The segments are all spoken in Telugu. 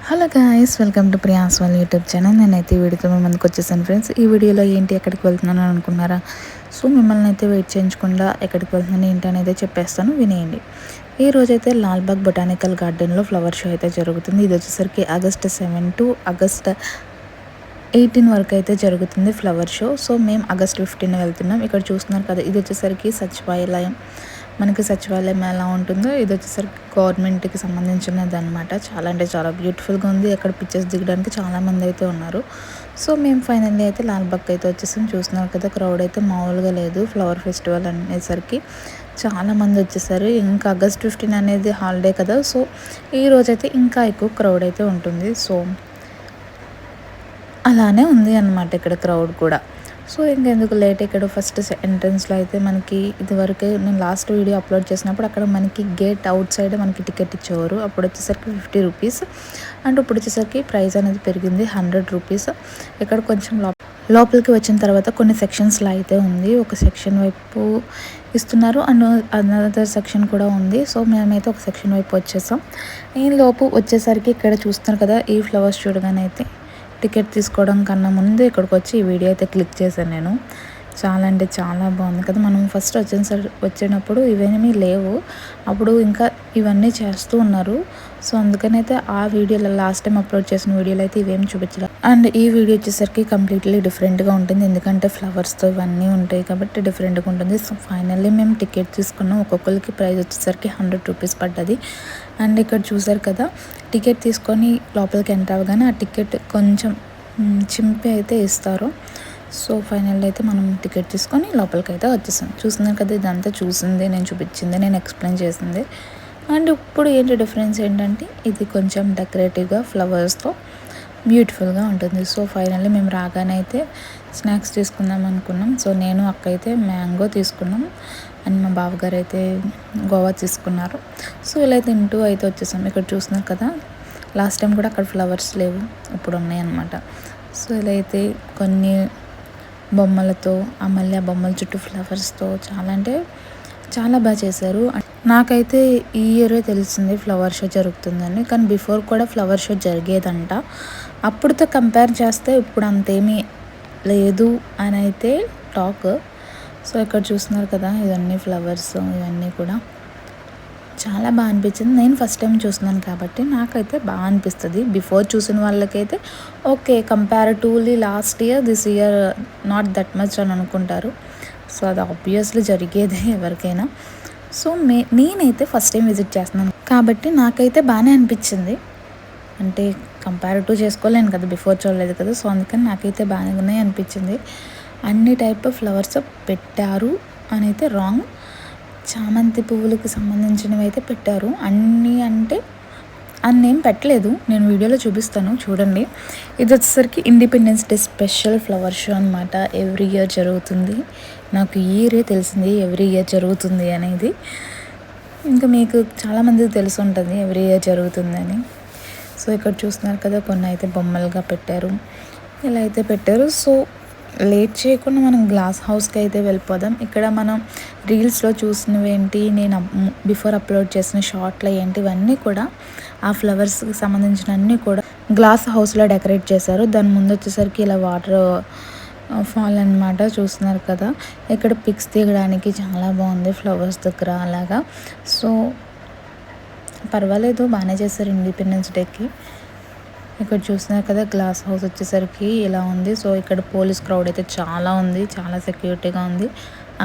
Hello guys, welcome to Priya's వాళ్ళ యూట్యూబ్ ఛానల్. నేనైతే ఈ వీడియోతో మీ ముందుకు వచ్చేసాను ఫ్రెండ్స్. ఈ వీడియోలో ఏంటి ఎక్కడికి వెళ్తున్నాను అనుకున్నారా? సో మిమ్మల్ని అయితే వెయిట్ చేయించకుండా ఎక్కడికి వెళ్తున్నాను ఏంటి అనేది చెప్పేస్తాను, వినేయండి. ఈ రోజైతే లాల్బాగ్ బొటానికల్ గార్డెన్లో ఫ్లవర్ షో అయితే జరుగుతుంది. ఇది వచ్చేసరికి ఆగస్ట్ 7 టు ఆగస్ట్ 18 వరకు అయితే జరుగుతుంది ఫ్లవర్ షో. సో మేము ఆగస్ట్ 15 వెళ్తున్నాం. ఇక్కడ చూస్తున్నారు కదా, ఇది వచ్చేసరికి సచివాలయం. మనకి సచివాలయం ఎలా ఉంటుందో ఇది వచ్చేసరికి గవర్నమెంట్కి సంబంధించినది అనమాట. చాలా అంటే చాలా బ్యూటిఫుల్గా ఉంది. అక్కడ పిక్చర్స్ దిగడానికి చాలామంది అయితే ఉన్నారు. సో మేము ఫైనల్లీ అయితే లాల్బాగ్ అయితే వచ్చేసాం. చూస్తున్నారు కదా, క్రౌడ్ అయితే మామూలుగా లేదు. ఫ్లవర్ ఫెస్టివల్ అనేసరికి చాలామంది వచ్చేసారు. ఇంకా ఆగస్ట్ 15 అనేది హాలిడే కదా, సో ఈ రోజైతే ఇంకా ఎక్కువ క్రౌడ్ అయితే ఉంటుంది. సో అలానే ఉంది అన్నమాట ఇక్కడ క్రౌడ్ కూడా. సో ఇంకెందుకు లేట్, ఇక్కడ ఫస్ట్ ఎంట్రన్స్లో అయితే మనకి ఇదివరకు నేను లాస్ట్ వీడియో అప్లోడ్ చేసినప్పుడు అక్కడ మనకి గేట్ అవుట్ సైడ్ మనకి టికెట్ ఇచ్చేవారు. అప్పుడు వచ్చేసరికి 50 రూపీస్, అండ్ ఇప్పుడు వచ్చేసరికి ప్రైస్ అనేది పెరిగింది 100 రూపీస్. ఇక్కడ కొంచెం లోపలికి వచ్చిన తర్వాత కొన్ని సెక్షన్స్లో అయితే ఉంది. ఒక సెక్షన్ వైపు ఇస్తున్నారు అండ్ అనదర్ సెక్షన్ కూడా ఉంది. సో మేమైతే ఒక సెక్షన్ వైపు వచ్చేసాం. ఈ లోపు వచ్చేసరికి ఇక్కడ చూస్తున్నారు కదా, ఈ ఫ్లవర్స్ చూడగానే అయితే టికెట్ తీసుకోవడం కన్నా ముందు ఇక్కడికి వచ్చి ఈ వీడియో అయితే క్లిక్ చేశాను నేను. చాలా అంటే చాలా బాగుంది కదా. మనం ఫస్ట్ వచ్చినప్పుడు ఇవేమీ లేవు, అప్పుడు ఇంకా ఇవన్నీ చేస్తూ ఉన్నారు. సో అందుకనైతే ఆ వీడియోలో లాస్ట్ టైం అప్లోడ్ చేసిన వీడియోలో అయితే ఇవేమి చూపించలేదు. అండ్ ఈ వీడియో వచ్చేసరికి కంప్లీట్లీ డిఫరెంట్గా ఉంటుంది, ఎందుకంటే ఫ్లవర్స్తో ఇవన్నీ ఉంటాయి కాబట్టి డిఫరెంట్గా ఉంటుంది. సో ఫైనల్లీ మేము టికెట్ తీసుకున్నాం. ఒక్కొక్కరికి ప్రైస్ వచ్చేసరికి 100 రూపీస్ పడ్డది. అండ్ ఇక్కడ చూసారు కదా, టికెట్ తీసుకొని లోపలికి ఎంటర్ అవ్వగానే ఆ టికెట్ కొంచెం చింపి అయితే ఇస్తారు. సో ఫైనల్ అయితే మనం టికెట్ తీసుకొని లోపలికి అయితే వచ్చేసాం. చూస్తున్నారు కదా, ఇదంతా చూసింది నేను, చూపించింది నేను, ఎక్స్ప్లెయిన్ చేసింది. అండ్ ఇప్పుడు ఏంటి డిఫరెన్స్ ఏంటంటే ఇది కొంచెం డెకరేటివ్గా ఫ్లవర్స్తో బ్యూటిఫుల్గా ఉంటుంది. సో ఫైనల్లీ మేము రాగానే అయితే స్నాక్స్ తీసుకుందాం అనుకున్నాం. సో నేను అక్క అయితే మ్యాంగో తీసుకున్నాం అండ్ మా బావగారు అయితే గోవా తీసుకున్నారు. సో ఇలా తింటూ అయితే వచ్చేసాం. ఇక్కడ చూస్తున్నారు కదా, లాస్ట్ టైం కూడా అక్కడ ఫ్లవర్స్ లేవు, ఇప్పుడు ఉన్నాయన్నమాట. సో ఇలా అయితే కొన్ని బొమ్మలతో, మళ్ళీ ఆ బొమ్మల చుట్టూ ఫ్లవర్స్తో చాలా అంటే చాలా బాగా చేశారు. నాకైతే ఈ ఇయరే తెలిసింది ఫ్లవర్ షో జరుగుతుందని, కానీ బిఫోర్ కూడా ఫ్లవర్ షో జరిగేదంట. అప్పుడుతో కంపేర్ చేస్తే ఇప్పుడు అంతేమీ లేదు అని అయితే టాక్. సో ఇక్కడ చూస్తున్నారు కదా, ఇవన్నీ ఫ్లవర్స్, ఇవన్నీ కూడా చాలా బాగా అనిపించింది. నేను ఫస్ట్ టైం చూస్తున్నాను కాబట్టి నాకైతే బాగా అనిపిస్తుంది. బిఫోర్ చూసిన వాళ్ళకైతే okay, comparatively last year this year not that much అని అనుకుంటారు. సో అది ఆబ్వియస్లీ జరిగేదే ఎవరికైనా. సో నేనైతే ఫస్ట్ టైం విజిట్ చేస్తున్నాను కాబట్టి నాకైతే బాగానే అనిపించింది. అంటే కంపారిటివ్ చేసుకోలేను కదా, బిఫోర్ చూడలేదు కదా. సో అందుకని నాకైతే బాగానే అనిపించింది. అన్ని టైప్ ఆఫ్ ఫ్లవర్స్ పెట్టారు అని అయితే రాంగ్. చామంతి పువ్వులకు సంబంధించినవి అయితే పెట్టారు. అన్నీ అంటే అన్నేం పెట్టలేదు, నేను వీడియోలో చూపిస్తాను చూడండి. ఇది వచ్చేసరికి independence day special flower show అనమాట. ఎవ్రీ ఇయర్ జరుగుతుంది. నాకు ఈ ఇయరే తెలిసింది ఎవ్రీ ఇయర్ జరుగుతుంది అనేది. ఇంకా మీకు చాలామందికి తెలిసి ఉంటుంది ఎవ్రీ ఇయర్ జరుగుతుందని. సో ఇక్కడ చూస్తున్నారు కదా, కొన్ని అయితే బొమ్మలుగా పెట్టారు, ఇలా అయితే పెట్టారు. సో లేట్ చేయకుండా మనం గ్లాస్ హౌస్కి అయితే వెళ్ళిపోదాం. ఇక్కడ మనం రీల్స్లో చూసినవి ఏంటి, నేను బిఫోర్ అప్లోడ్ చేసిన షార్ట్లో ఏంటి, ఇవన్నీ కూడా ఆ ఫ్లవర్స్కి సంబంధించిన అన్నీ కూడా గ్లాస్ హౌస్లో డెకరేట్ చేశారు. దాని ముందు వచ్చేసరికి ఇలా వాటర్ ఫాల్ అనమాట. చూస్తున్నారు కదా, ఇక్కడ పిక్స్ దిగడానికి చాలా బాగుంది ఫ్లవర్స్ దగ్గర అలాగా. సో పర్వాలేదు, బాగానే చేశారు ఇండిపెండెన్స్ డేకి. ఇక్కడ చూస్తున్నారు కదా, గ్లాస్ హౌస్ వచ్చేసరికి ఇలా ఉంది. సో ఇక్కడ పోలీస్ క్రౌడ్ అయితే చాలా ఉంది, చాలా సెక్యూరిటీగా ఉంది.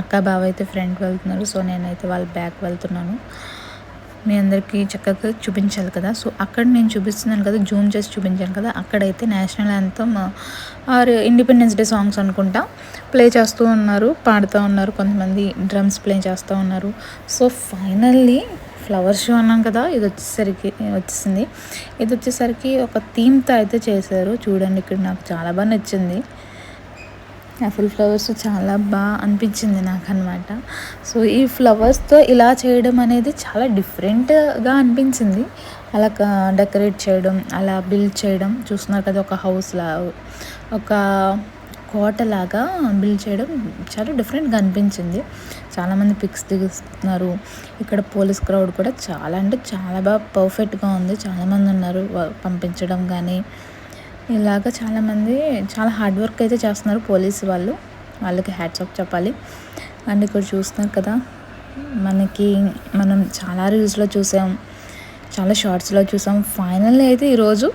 అక్క బావ అయితే ఫ్రంట్ వెళ్తున్నారు, సో నేనైతే వాళ్ళ బ్యాక్ వెళ్తున్నాను. మీ అందరికీ చక్కగా చూపించాలి కదా. సో అక్కడ నేను చూపిస్తున్నాను కదా, జూమ్ చేసి చూపించాను కదా, అక్కడైతే national anthem or independence day songs అనుకుంటా ప్లే చేస్తూ ఉన్నారు, పాడుతూ ఉన్నారు. కొంతమంది డ్రమ్స్ ప్లే చేస్తూ ఉన్నారు. సో ఫైనల్లీ ఫ్లవర్ షో అన్నాం కదా, ఇది వచ్చేసింది. ఇది వచ్చేసరికి ఒక థీమ్తో అయితే చేశారు. చూడండి, ఇక్కడ నాకు చాలా బాగా నచ్చింది. ఆ ఫుల్ ఫ్లవర్స్ చాలా బాగా అనిపించింది నాకు అనమాట. సో ఈ ఫ్లవర్స్తో ఇలా చేయడం అనేది చాలా డిఫరెంట్గా అనిపించింది. అలా డెకరేట్ చేయడం, అలా బిల్డ్ చేయడం. చూస్తున్నారు కదా, ఒక హౌస్లా, ఒక కోటలాగా బిల్డ్ చేయడం చాలా డిఫరెంట్గా అనిపించింది. చాలామంది పిక్స్ దిగుతున్నారు. ఇక్కడ పోలీస్ క్రౌడ్ కూడా చాలా అంటే చాలా బాగా పర్ఫెక్ట్గా ఉంది. చాలామంది ఉన్నారు పంపించడం కానీ ఇలాగ చాలామంది చాలా హార్డ్ వర్క్ అయితే చేస్తున్నారు పోలీసు వాళ్ళు. వాళ్ళకి హ్యాట్స్ ఆఫ్ చెప్పాలి. అండ్ ఇక్కడ చూస్తున్నారు కదా, మనం చాలా రీల్స్లో చూసాం, చాలా షార్ట్స్లో చూసాం. ఫైనల్లీ అయితే ఈరోజు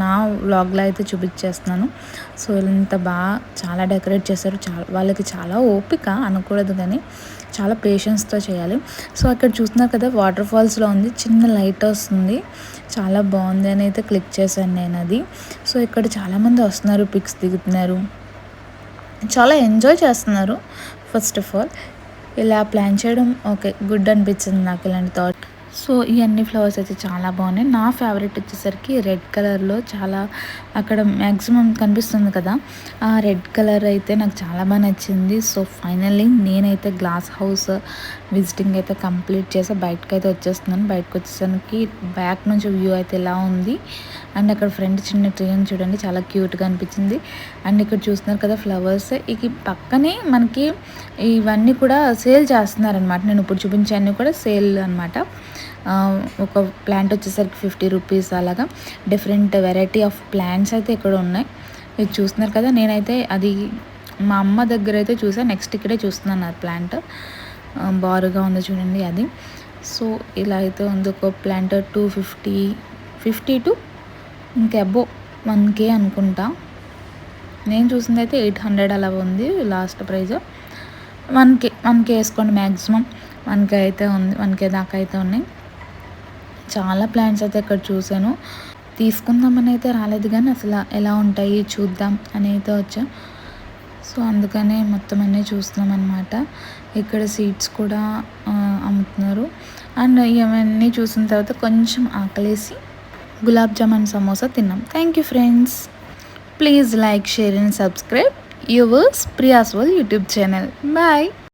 నా వ్లాగ్లో అయితే చూపించేస్తున్నాను. సో ఇంత బాగా చాలా డెకరేట్ చేశారు. వాళ్ళకి చాలా ఓపిక అనకూడదు కానీ చాలా పేషెన్స్తో చేయాలి. సో అక్కడ చూస్తున్నారు కదా, వాటర్ ఫాల్స్లో ఉంది, చిన్న లైట్ వస్తుంది, చాలా బాగుంది అని అయితే క్లిక్ చేశాను నేను అది. సో ఇక్కడ చాలామంది వస్తున్నారు, పిక్స్ దిగుతున్నారు, చాలా ఎంజాయ్ చేస్తున్నారు. ఫస్ట్ ఆఫ్ ఆల్ ఇలా ప్లాన్ చేయడం ఓకే, గుడ్ అనిపించింది నాకు ఇలాంటి థాట్. సో ఈ అన్ని ఫ్లవర్స్ అయితే చాలా బాగున్నాయి. నా ఫేవరెట్ వచ్చేసరికి రెడ్ కలర్లో చాలా అక్కడ మ్యాక్సిమం కనిపిస్తుంది కదా, ఆ రెడ్ కలర్ అయితే నాకు చాలా బాగా నచ్చింది. సో ఫైనల్లీ నేనైతే గ్లాస్ హౌస్ విజిటింగ్ అయితే కంప్లీట్ చేసి బయటకు అయితే వచ్చేస్తున్నాను. బయటకు వచ్చేసరికి బ్యాక్ నుంచి వ్యూ అయితే ఎలా ఉంది. అండ్ అక్కడ ఫ్రంట్ చిన్న ట్రీ అని చూడండి, చాలా క్యూట్గా అనిపించింది. అండ్ ఇక్కడ చూస్తున్నారు కదా ఫ్లవర్స్, ఇక పక్కనే మనకి ఇవన్నీ కూడా సేల్ చేస్తున్నారనమాట. నేను ఇప్పుడు చూపించాను కూడా సేల్ అనమాట. ఒక ప్లాంట్ వచ్చేసరికి 50 రూపీస్, అలాగా డిఫరెంట్ వెరైటీ ఆఫ్ ప్లాంట్స్ అయితే ఇక్కడ ఉన్నాయి. ఇది చూస్తున్నారు కదా, నేనైతే అది మా అమ్మ దగ్గర అయితే చూసాను, నెక్స్ట్ ఇక్కడే చూస్తున్నాను ఆ ప్లాంట్. బారుగా ఉంది చూడండి అది. సో ఇలా అయితే ఉంది. ఒక ప్లాంట్ 250 టు ఇంకా అబోవ్ 1K అనుకుంటా. నేను చూసింది అయితే 800 అలా ఉంది లాస్ట్ ప్రైజ్. 1K వేసుకోండి, మ్యాక్సిమం 1K అయితే ఉంది, 1K దాకా అయితే ఉన్నాయి. చాలా ప్లాంట్స్ అయితే ఇక్కడ చూసాను. తీసుకుందామని అయితే రాలేదు కానీ అసలు ఎలా ఉంటాయి చూద్దాం అని అయితే వచ్చా. సో అందుకనే మొత్తం అన్నీ చూస్తున్నాం అనమాట. ఇక్కడ సీడ్స్ కూడా అమ్ముతున్నారు. అండ్ ఇవన్నీ చూసిన తర్వాత కొంచెం ఆకలేసి గులాబ్ జామున్ సమోసా తిన్నాం. Thank you friends. Please like, share and subscribe yours Priya's world YouTube channel. Bye.